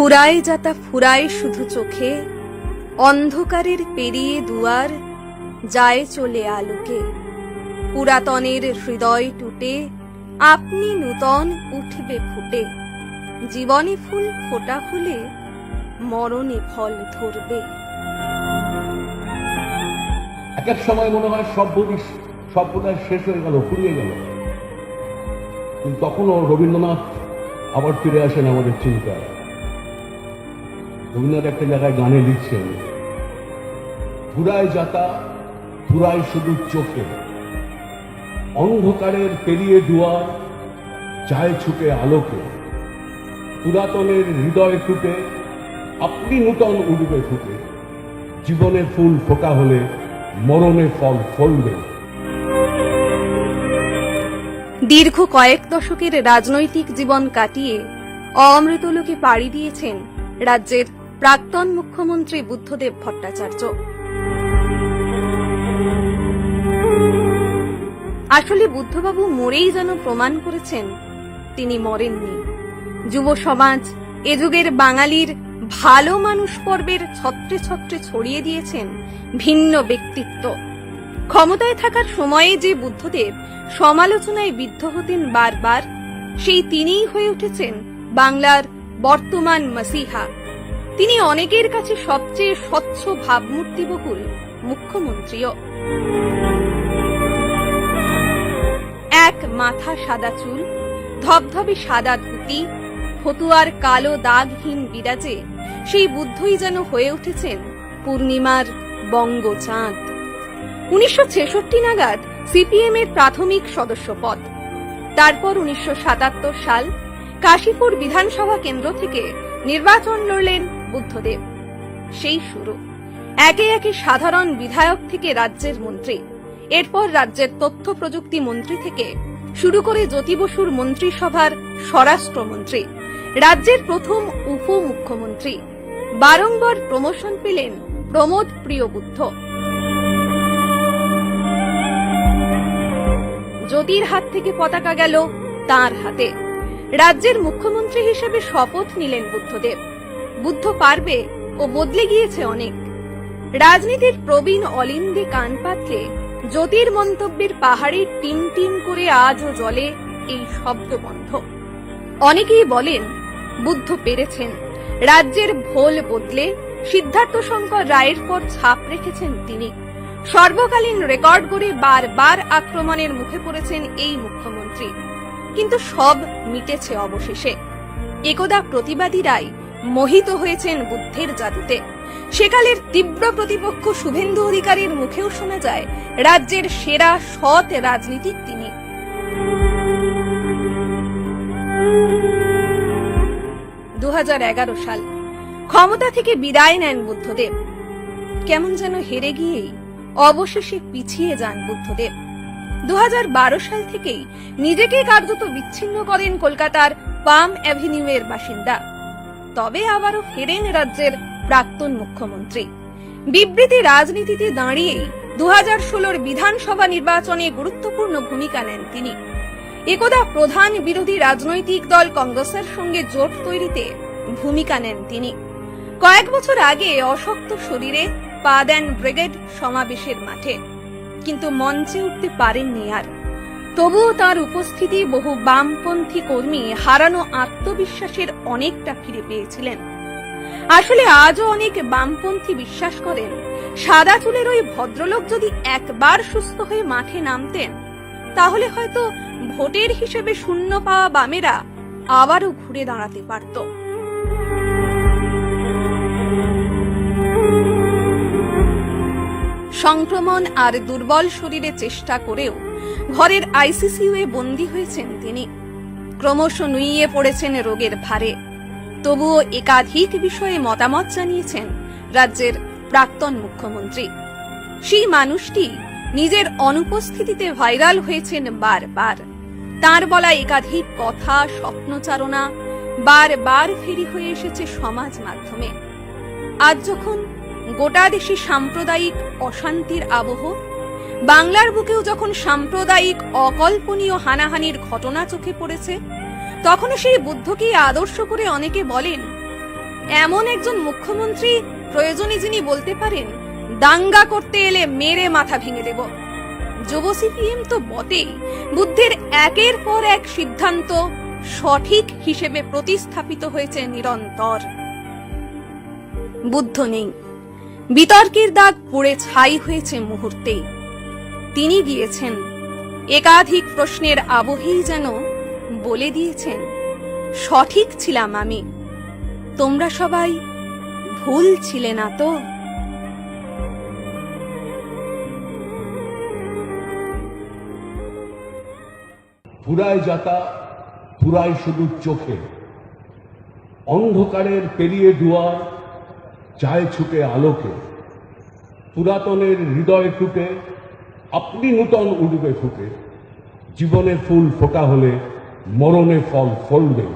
ফুরায় যাতা ফুরায় শুধু চোখে, অন্ধকারের পেরিয়ে দুয়ার যায় চলে আলোকে। পুরাতনের হৃদয় টুটে আপনি নূতন উঠবে ফুটে। জীবনে ফুল ফোটা হলে মরণে ফল ধরবে। এক এক সময় মনে হয় সব বোধহয় শেষ হয়ে গেল, ফুরিয়ে গেল, কিন্তু তখনও রবীন্দ্রনাথ আবার ফিরে আসেন আমাদের চিন্তায়। রবীন্দ্রনাথ একটা জায়গায় গানে লিখছেন, ফুরায় যাতা ফুরায় শুধু চোখে, অন্ধকারের পেরিয়ে দুয়ার যায় ছুটে আলোকে। পুরাতনের হৃদয় টুটে আপনি নূতন উঠবে ফুটে। জীবনে ফুল ফোটা হলে মরণে ফল ফলবে। দীর্ঘ কয়েক দশকের রাজনৈতিক জীবন কাটিয়ে অমৃতলোকে পাড়ি দিয়েছেন রাজ্যের প্রাক্তন মুখ্যমন্ত্রী বুদ্ধদেব ভট্টাচার্য। আসলে বুদ্ধবাবু মরেই যেন প্রমাণ করেছেন তিনি মরেননি। যুব সমাজ এ যুগের বাঙালির ভালো মানুষ পর্বের ছত্রে ছত্রে ছড়িয়ে দিয়েছেন ভিন্ন ব্যক্তিত্ব। ক্ষমতায় থাকার সময়ে যে বুদ্ধদেব সমালোচনায় বিদ্ধ হতেন বারবার, সেই তিনিই হয়ে উঠেছেন বাংলার বর্তমান মাসিহা। তিনি অনেকের কাছে সবচেয়ে স্বচ্ছ ভাবমূর্তিবহুল মুখ্যমন্ত্রীও। এক মাথা সাদা চুল, ধবধবে সাদা ধুতি, ফতুয়ার কালো দাগহীন বিরাজে সেই বুদ্ধই যেন হয়ে উঠেছেন পূর্ণিমার বঙ্গচাঁদ। 1966 নাগাদ সিপিএম এর প্রাথমিক সদস্য পদ, তারপর 1977 সাল কাশীপুর বিধানসভা কেন্দ্র থেকে নির্বাচন লড়লেন বুদ্ধদেব। সেই শুরু। একে একে সাধারণ বিধায়ক থেকে রাজ্যের মন্ত্রী, এরপর রাজ্যের তথ্য প্রযুক্তি মন্ত্রী থেকে শুরু করে জ্যোতি বসুর মন্ত্রিসভার স্বরাষ্ট্রমন্ত্রী, রাজ্যের প্রথম উপমুখ্যমন্ত্রী। বারংবার প্রমোশন পেলেন প্রমোদ প্রিয় বুদ্ধ। জ্যোতির হাত থেকে পতাকা গেল তার হাতে। রাজ্যের মুখ্যমন্ত্রী হিসেবে শপথ নিলেন বুদ্ধদেব। বুদ্ধ পারবে ও বদলে গিয়েছে অনেক। রাজনীতির প্রবীণ অলিন্দে কান পাতলে জ্যোতির মন্তব্যের পাহাড়ে টিম টিম করে আজও জ্বলে এই শব্দবন্ধ। অনেকেই বলেন বুদ্ধ পেরেছেন। রাজ্যের ভোল বদলে সিদ্ধার্থ শঙ্কর রায়ের পর ছাপ রেখেছেন তিনি। সর্বকালীন রেকর্ড গড়ে বারবার আক্রমণের মুখে পড়েছেন এই মুখ্যমন্ত্রী, কিন্তু সব মিটেছে অবশেষে। একদা প্রতিবাদীরাই মোহিত হয়েছেন বুদ্ধের জাদুতে। সেকালের তীব্র প্রতিপক্ষ শুভেন্দু অধিকারীর মুখেও শোনা যায় রাজ্যের সেরা সৎ রাজনীতিক তিনি। 2011 সাল ক্ষমতা থেকে বিদায় নেন বুদ্ধদেব। কেমন যেন হেরে গিয়েই অবশেষে পিছিয়ে যান বুদ্ধদেব। 2012 সাল থেকেই নিজেকে কার্যত বিচ্ছিন্ন করেন কলকাতার পাম অ্যাভিনিউ এর বাসিন্দা। তবে আবারও ফেরেন রাজ্যের প্রাক্তন মুখ্যমন্ত্রী। বিবৃতি রাজনীতিতে দাঁড়িয়েই 2016 বিধানসভা নির্বাচনে গুরুত্বপূর্ণ ভূমিকা নেন তিনি। একদা প্রধান বিরোধী রাজনৈতিক দল কংগ্রেসের সঙ্গে জোট তৈরিতে ভূমিকা নেন তিনি। কয়েক বছর আগে অশক্ত শরীরে পা দেন ব্রিগেড সমাবেশের মাঠে, কিন্তু মঞ্চে উঠতে পারেননি আর। তবুও তার উপস্থিতি বহু বামপন্থী কর্মী হারানো আত্মবিশ্বাসের অনেকটা ফিরে পেয়েছিলেন। আসলে আজও অনেক বামপন্থী বিশ্বাস করেন সাদা চুলের ওই ভদ্রলোক যদি একবার সুস্থ হয়ে মাঠে নামতেন, তাহলে হয়তো ভোটের হিসেবে শূন্য পাওয়া বামেরা আবারও ঘুরে দাঁড়াতে পারত। সংক্রমণ আর দুর্বল শরীরে চেষ্টা করেও ঘরের আইসিইউয়ে বন্দী হয়েছেন তিনি। ক্রমশ নুইয়ে পড়েছেন রোগের ভারে। তবুও একাধিক বিষয়ে মতামত জানিয়েছেন রাজ্যের প্রাক্তন মুখ্যমন্ত্রী। সেই মানুষটি নিজের অনুপস্থিতিতে ভাইরাল হয়েছেন বারবার। তাঁর বলা একাধিক কথা, স্বপ্নচারণা বারবার ফেরি হয়ে এসেছে সমাজ মাধ্যমে। আজ যখন গোটা দেশে সাম্প্রদায়িক অশান্তির আবহ, বাংলার বুকেও যখন সাম্প্রদায়িক অকল্পনীয় হানাহানির ঘটনা চোখে পড়েছে, তখনও সেই বুদ্ধকেই আদর্শ করে অনেকে বলেন এমন একজন মুখ্যমন্ত্রী প্রয়োজনে যিনি বলতে পারেন দাঙ্গা করতে এলে মেরে মাথা ভেঙে দেব। যুব সিপিএম তো বটেই, বুদ্ধের একের পর এক সিদ্ধান্ত সঠিক হিসেবে প্রতিস্থাপিত হয়েছে নিরন্তর। বুদ্ধ নেই, বিতর্কের দাগ পুড়ে ছাই হয়েছে মুহূর্তেই। তিনি গিয়েছেন, একাধিক প্রশ্নের আবহেই যেন বলে দিয়েছেন, সঠিক ছিলাম আমি, তোমরা সবাই ভুল ছিলে না তো। ফুরায় যাতা ফুরায় শুধু চোখে, অন্ধকারের পেরিয়ে দুয়ার চায় ছুটে আলোকে, পুরাতনের হৃদয় টুটে আপনি নূতন উঠবে ফুটে, জীবনের ফুল ফোটা হলে মরণে ফল ফলবে।